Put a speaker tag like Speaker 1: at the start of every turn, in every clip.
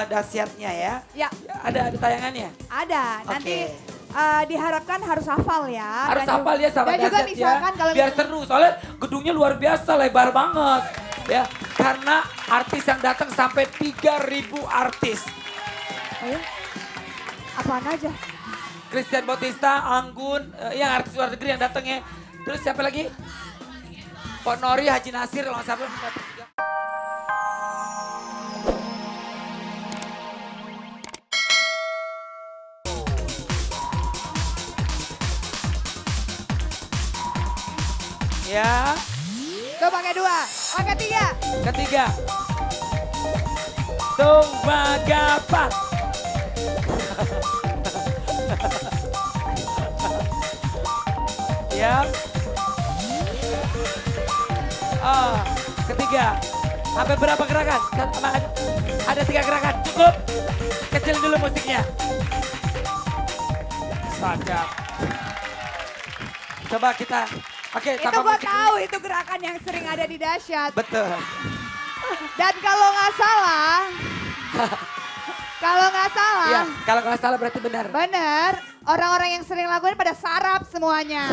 Speaker 1: dahsyatnya ya.
Speaker 2: Ya.
Speaker 1: Ada tayangannya?
Speaker 2: Ada, nanti
Speaker 1: Oke.
Speaker 2: diharapkan harus hafal ya.
Speaker 1: Harus hafal ya sahabat
Speaker 2: dan juga
Speaker 1: dahsyat
Speaker 2: misalkan
Speaker 1: ya.
Speaker 2: kalau
Speaker 1: Biar seru, soalnya gedungnya luar biasa, lebar banget. Ya, karena artis yang datang sampai 3.000 artis.
Speaker 2: Ayo, apaan aja?
Speaker 1: Christian Bautista, Anggun, yang artis luar negeri yang datang ya. Terus siapa lagi? Pak Nori, Haji Nasir, kalau nggak salah. Ya,
Speaker 2: Tuh pakai 2, pakai 3.
Speaker 1: ketiga. Tumbagapat. Ya. Oh, ketiga. Sampai berapa gerakan? Ada 3 gerakan, cukup. Kecil dulu musiknya. Sadap. Coba kita. Oke,
Speaker 2: Itu
Speaker 1: tambah
Speaker 2: gue
Speaker 1: musik.
Speaker 2: tahu itu gerakan yang sering ada di dahsyat.
Speaker 1: Betul.
Speaker 2: Dan kalau nggak salah,
Speaker 1: Iya, kalau nggak salah berarti benar.
Speaker 2: bener, orang-orang yang sering lakuin pada sarap semuanya.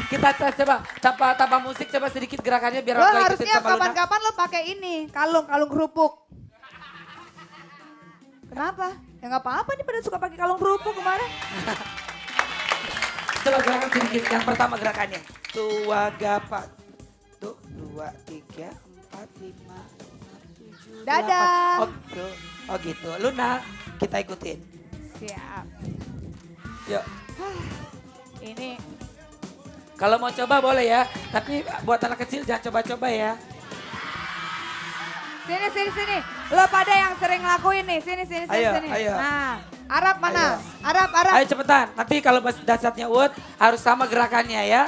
Speaker 1: Kita tes coba, tanpa musik coba sedikit gerakannya biar
Speaker 2: Lo
Speaker 1: aku ikutin
Speaker 2: harusnya
Speaker 1: sama Luna.
Speaker 2: kapan-kapan lo pakai ini, kalung kerupuk. Kenapa? Ya nggak apa-apa nih pada suka pakai kalung kerupuk kemarin.
Speaker 1: Coba gerakan sedikit, yang pertama gerakannya. Tua gapat. Tuh, 2, 3, 4, 5, 6, 7,
Speaker 2: Dadah.
Speaker 1: 8. Oh gitu, oh gitu. Luna, kita ikutin.
Speaker 2: Siap.
Speaker 1: Yuk.
Speaker 2: Ini
Speaker 1: Kalau mau coba boleh ya, tapi buat anak kecil jangan coba-coba ya.
Speaker 2: sini. Lo pada yang sering ngelakuin nih, sini.
Speaker 1: Ayo, ayo.
Speaker 2: Nah, Arab mana?
Speaker 1: Ayo.
Speaker 2: Arab.
Speaker 1: Ayo cepetan, nanti kalau bahasa dahsyatnya Uut harus sama gerakannya ya.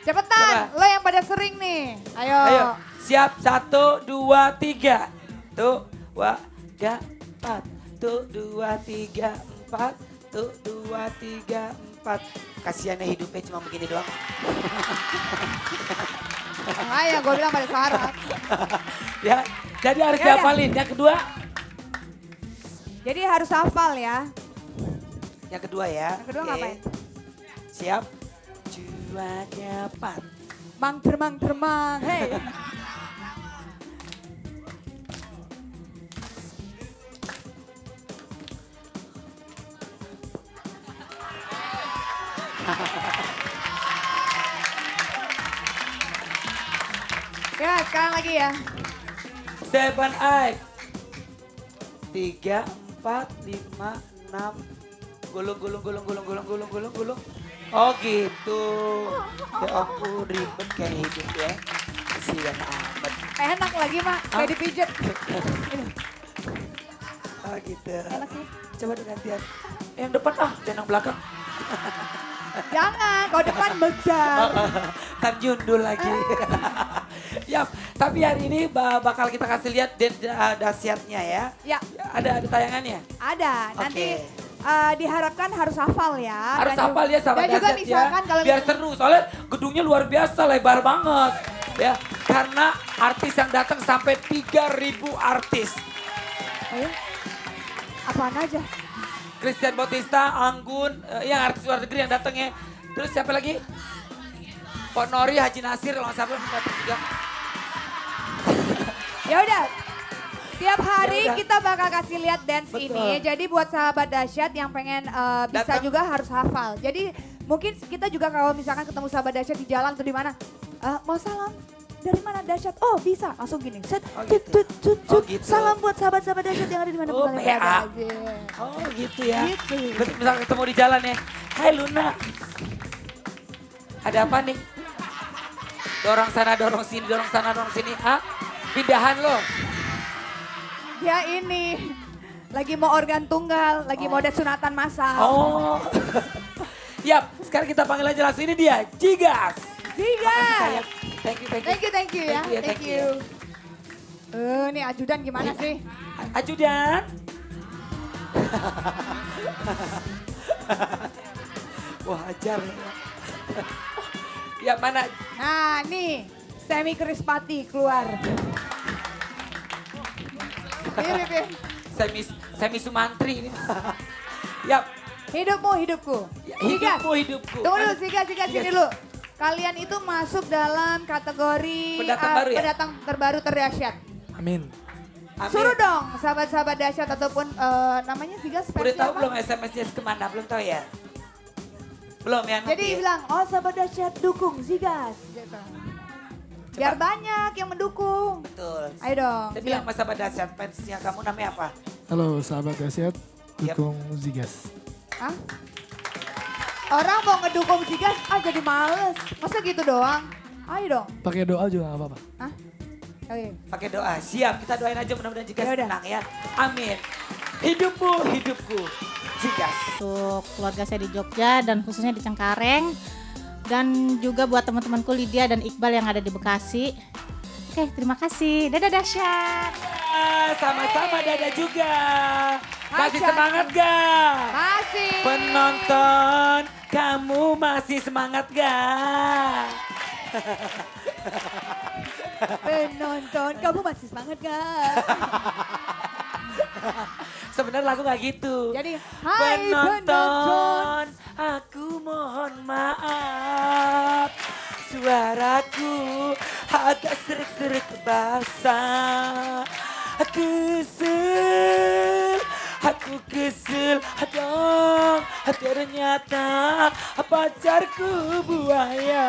Speaker 2: Cepetan,
Speaker 1: Coba.
Speaker 2: lo yang pada sering nih. Ayo.
Speaker 1: Ayo, siap 1, 2, 3. Tuh, 2, 3, 4. Tuh, 2, 3, 4. Tuh, 2, 3, 4. Kasiannya hidupnya cuma begini doang.
Speaker 2: Makanya gue bilang pada sarap.
Speaker 1: Ya, jadi harus
Speaker 2: Ya udah.
Speaker 1: dihafalin. Yang kedua,
Speaker 2: Jadi harus hafal ya.
Speaker 1: yang kedua ya.
Speaker 2: Yang kedua
Speaker 1: Oke.
Speaker 2: ngapain?
Speaker 1: Siap. 2, 4.
Speaker 2: Mang termang, hei. Ya, sekarang lagi ya.
Speaker 1: 7, 8. 3, 4, 5, 6. Gulung. Oh gitu. Ya ampun ribet kayak hidup ya. Kasihan amat.
Speaker 2: Enak lagi mak, kayak dipijet. Ini,
Speaker 1: Oh gitu.
Speaker 2: enak sih.
Speaker 1: Coba gantian. Yang depan jangan yang belakang.
Speaker 2: Jangan, kalau depan begal.
Speaker 1: Ntar jundul lagi. Ya, tapi hari ini bakal kita kasih lihat dahsyatnya ya.
Speaker 2: Ya,
Speaker 1: Ada tayangannya?
Speaker 2: ada. Nanti
Speaker 1: Oke.
Speaker 2: diharapkan harus hafal ya.
Speaker 1: Harus
Speaker 2: Dan
Speaker 1: hafal ya sahabat
Speaker 2: Dan juga
Speaker 1: dahsyat
Speaker 2: misalkan
Speaker 1: ya.
Speaker 2: kalau
Speaker 1: Biar seru, soalnya gedungnya luar biasa, lebar banget. Ya, karena artis yang datang sampai 3.000 artis.
Speaker 2: Ayo, apaan aja?
Speaker 1: Christian Bautista, Anggun, yang artis luar negeri yang datang ya. Terus siapa lagi? Pak Nori, Haji Nasir, kalau nggak salah datang juga.
Speaker 2: Ya udah. Tiap hari
Speaker 1: Ya udah.
Speaker 2: kita bakal kasih lihat dance
Speaker 1: Betul.
Speaker 2: ini. Jadi buat sahabat dahsyat yang pengen bisa
Speaker 1: Datang.
Speaker 2: juga harus hafal. Jadi mungkin kita juga kalau misalkan ketemu sahabat dahsyat di jalan atau di mana, mau salam dari mana dahsyat? Oh bisa, langsung gini. Set,
Speaker 1: Oh,
Speaker 2: tut,
Speaker 1: gitu.
Speaker 2: tut, tut,
Speaker 1: Oh,
Speaker 2: tut.
Speaker 1: gitu.
Speaker 2: Salam buat sahabat-sahabat dahsyat yang ada di mana
Speaker 1: Oh,
Speaker 2: pun kalian
Speaker 1: PA.
Speaker 2: berada aja.
Speaker 1: Oh gitu ya.
Speaker 2: Gitu.
Speaker 1: Misal ketemu di jalan ya. Hai Luna. Ada apa nih? Dorong sana, dorong sini, dorong sana, dorong sini. Pindahan lo.
Speaker 2: Ya ini, lagi mau organ tunggal, lagi mau ada sunatan massal.
Speaker 1: Oh. Yap, sekarang kita panggil aja langsung ini dia, Jigas.
Speaker 2: Tiga.
Speaker 1: Sayang. Thank you.
Speaker 2: Thank you ya.
Speaker 1: Thank you.
Speaker 2: Ini ajudan gimana sih?
Speaker 1: Ajudan. Wah ajar. Ya mana?
Speaker 2: Nah nih, Semi Krispati keluar. Mirip ya.
Speaker 1: Semi Sumantri ini. Yap.
Speaker 2: Hidupmu, hidupku. Sigas.
Speaker 1: Hidupmu, hidupku.
Speaker 2: Tunggu dulu, Sigas, sini dulu. Kalian itu masuk dalam kategori
Speaker 1: Pendatang baru ya?
Speaker 2: pendatang terbaru terdahsyat.
Speaker 3: Amin.
Speaker 1: Amin.
Speaker 2: Suruh dong sahabat-sahabat dahsyat ataupun namanya Sigas
Speaker 1: Udah
Speaker 2: versi
Speaker 1: tahu
Speaker 2: apa?
Speaker 1: belum SMS-nya kemana? Belum tahu ya? Belum ya?
Speaker 2: Jadi
Speaker 1: nanti ya?
Speaker 2: bilang, oh sahabat dahsyat dukung Sigas. Gitu. Biar banyak yang mendukung.
Speaker 1: Betul.
Speaker 2: Ayo dong.
Speaker 1: Dan bilang sama sahabat dahsyat, fansnya kamu namanya apa?
Speaker 3: Halo sahabat dahsyat,
Speaker 1: Yap.
Speaker 3: dukung Zigas.
Speaker 2: Hah? Orang mau ngedukung Sigas, jadi males. Masa gitu doang? Ayo dong.
Speaker 3: Pakai doa juga gak apa-apa.
Speaker 2: Hah? Oke.
Speaker 1: Pakai doa. Siap, kita doain aja mudah-mudahan Jigas
Speaker 2: Yaudah.
Speaker 1: menang ya. Amin. Hidupmu, hidupku. Jigas.
Speaker 4: Untuk keluarga saya di Jogja dan khususnya di Cengkareng. Dan juga buat teman-temanku Lydia dan Iqbal yang ada di Bekasi. Oke, terima kasih. Dadah dahsyat.
Speaker 1: Ya, sama-sama Dada juga. Masih
Speaker 2: Aja.
Speaker 1: semangat gak?
Speaker 2: Masih.
Speaker 1: Penonton, kamu masih semangat gak?
Speaker 2: Penonton, kamu masih semangat gak?
Speaker 1: Sebenarnya lagu gak gitu.
Speaker 2: Jadi, hai penonton.
Speaker 1: Penonton, aku mohon maaf. Suaraku agak serik-serik basah. Aku kesel, dong. Ternyata pacarku buaya.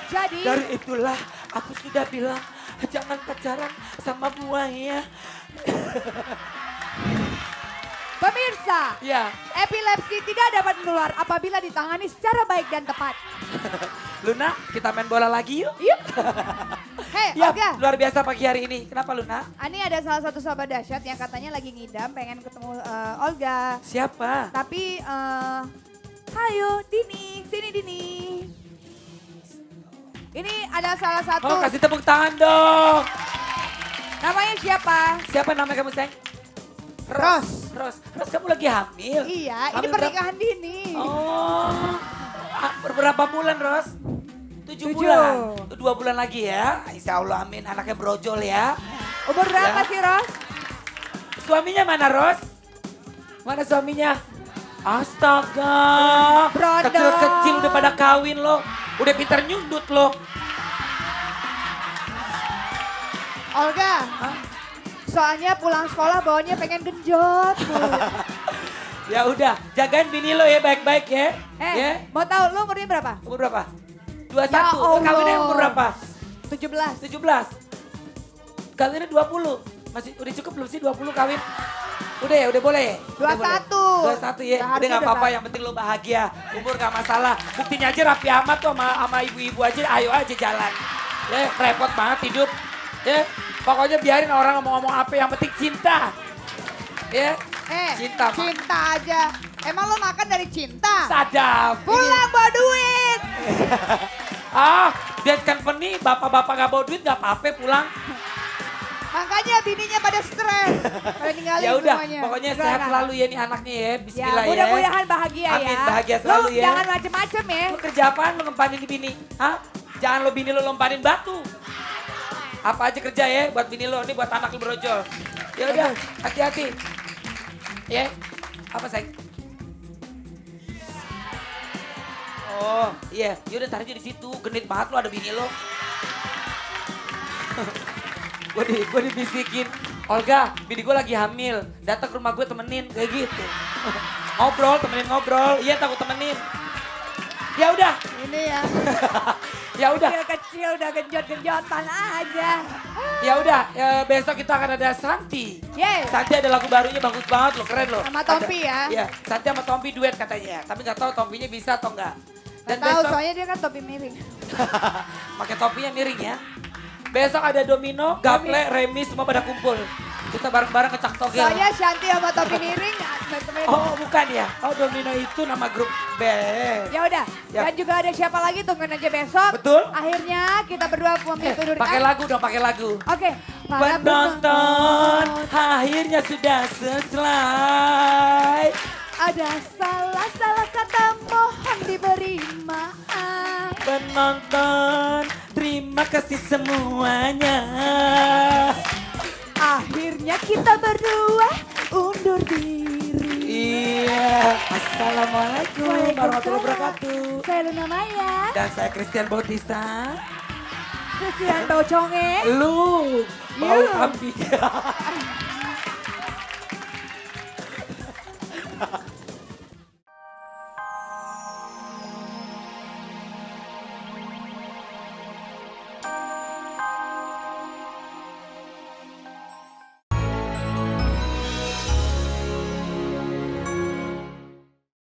Speaker 2: Jadi,
Speaker 1: Dari itulah aku sudah bilang jangan pacaran sama buaya.
Speaker 2: pemirsa,
Speaker 1: Ya,
Speaker 2: epilepsi tidak dapat menular apabila ditangani secara baik dan tepat.
Speaker 1: Luna, kita main bola lagi yuk.
Speaker 2: Yuk. Hei,
Speaker 1: Ya,
Speaker 2: Olga.
Speaker 1: luar biasa pagi hari ini. Kenapa Luna?
Speaker 2: Ini ada salah satu sahabat dahsyat yang katanya lagi ngidam pengen ketemu Olga.
Speaker 1: Siapa?
Speaker 2: Tapi, hayo Dini, sini Dini. Ini ada salah satu,
Speaker 1: Oh, kasih tepuk tangan dong.
Speaker 2: namanya siapa?
Speaker 1: Siapa nama kamu, sayang?
Speaker 2: Ros.
Speaker 1: Ros, kamu lagi hamil?
Speaker 2: Iya, ini
Speaker 1: Hamil berapa-
Speaker 2: pernikahan Dini.
Speaker 1: Oh, berapa bulan, Ros? 7
Speaker 2: 7.
Speaker 1: bulan. 2 bulan lagi ya. Insya Allah, amin. Anaknya brojol ya.
Speaker 2: Umur berapa
Speaker 1: Ya.
Speaker 2: sih Ros?
Speaker 1: Suaminya mana, Ros? Mana suaminya? Astaga.
Speaker 2: Brodol.
Speaker 1: Kecil-kecil udah pada kawin loh. Udah pintar nyundut loh.
Speaker 2: Olga, soalnya pulang sekolah bawanya pengen genjot.
Speaker 1: Ya udah, jagain bini lo ya baik-baik ya. Ya.
Speaker 2: Mau tahu lu umurnya berapa?
Speaker 1: Umur berapa?
Speaker 2: Ya
Speaker 1: 21.
Speaker 2: Allah.
Speaker 1: Kawinnya umur berapa?
Speaker 2: 17.
Speaker 1: 17. Kawinnya 20. Masih udah cukup belum sih 20 kawin? Udah ya, udah boleh ya? Udah
Speaker 2: 21.
Speaker 1: boleh? 21 ya.
Speaker 2: Udah
Speaker 1: Udah
Speaker 2: harusnya
Speaker 1: gak apa-apa,
Speaker 2: 21.
Speaker 1: yang penting lo bahagia. Umur gak masalah. Buktinya aja rapi amat tuh sama ibu-ibu aja, ayo aja jalan. Ya, repot banget hidup. Ya, pokoknya biarin orang ngomong-ngomong apa, yang penting cinta. Ya, cinta, Mak.
Speaker 2: Cinta aja. Emang lo makan dari cinta?
Speaker 1: Sadap.
Speaker 2: Pulang bawa duit.
Speaker 1: Dead company, bapak-bapak gak bawa duit gak apa-apa pulang.
Speaker 2: Makanya bininya pada stres. Pada ninggalin
Speaker 1: Ya udah,
Speaker 2: semuanya.
Speaker 1: pokoknya
Speaker 2: Udah,
Speaker 1: sehat
Speaker 2: kan?
Speaker 1: selalu ya nih anaknya ya.
Speaker 2: Ya,
Speaker 1: Bismillah ya.
Speaker 2: mudah-mudahan bahagia ya.
Speaker 1: Amin, bahagia selalu
Speaker 2: Lo
Speaker 1: ya.
Speaker 2: jangan macem-macem ya.
Speaker 1: Lu kerja apaan lu ngempanin di bini? Hah? Jangan lo bini lo lompanin batu. Apa aja kerja ya buat bini lo, ini buat anak lo brojol. Ya udah, hati-hati. Ya, apa sayang? Oh iya, yaudah taruh aja di situ. Genit banget lo ada bini lo. gue dibisikin, Olga, bini gue lagi hamil. Datang ke rumah gue temenin, kayak gitu. Ngobrol, temenin ngobrol. Iya, takut temenin. Ya udah,
Speaker 2: Ini ya.
Speaker 1: ya udah,
Speaker 2: Kecil-kecil udah genjot-genjotan aja.
Speaker 1: ya udah. Besok kita akan ada Santi.
Speaker 2: Yeay.
Speaker 1: Santi ada lagu barunya bagus banget loh, keren loh.
Speaker 2: Sama Tompi ya.
Speaker 1: Iya, Santi sama Tompi duet katanya. Tapi nggak tahu Tompinya bisa atau enggak. Dan
Speaker 2: Tahu
Speaker 1: besok
Speaker 2: soalnya dia kan topi miring.
Speaker 1: pakai topinya miring ya. Besok ada Domino, Gaple, Remi semua pada kumpul. Kita bareng-bareng ngecak togel.
Speaker 2: Soalnya Shanti sama topi miring. temen-temen.
Speaker 1: Oh bukan ya? Oh Domino itu nama grup band.
Speaker 2: Ya udah.
Speaker 1: Ya.
Speaker 2: Dan juga ada siapa lagi tungguin aja besok.
Speaker 1: Betul.
Speaker 2: Akhirnya kita berdua pamit undur.
Speaker 1: Pakai lagu dong, pakai lagu.
Speaker 2: Oke. Para
Speaker 1: Penonton, akhirnya sudah selesai.
Speaker 2: Ada salah-salah kata mohon diberi maaf.
Speaker 1: Penonton, terima kasih semuanya.
Speaker 2: Akhirnya kita berdua undur diri.
Speaker 1: Iya. Assalamualaikum
Speaker 2: Waalaikumsalam.
Speaker 1: warahmatullahi wabarakatuh.
Speaker 2: Saya Luna Maya,
Speaker 1: Dan saya Christian Bautista.
Speaker 2: Christian Bauconge.
Speaker 1: Lu bau
Speaker 2: You.
Speaker 1: kambing.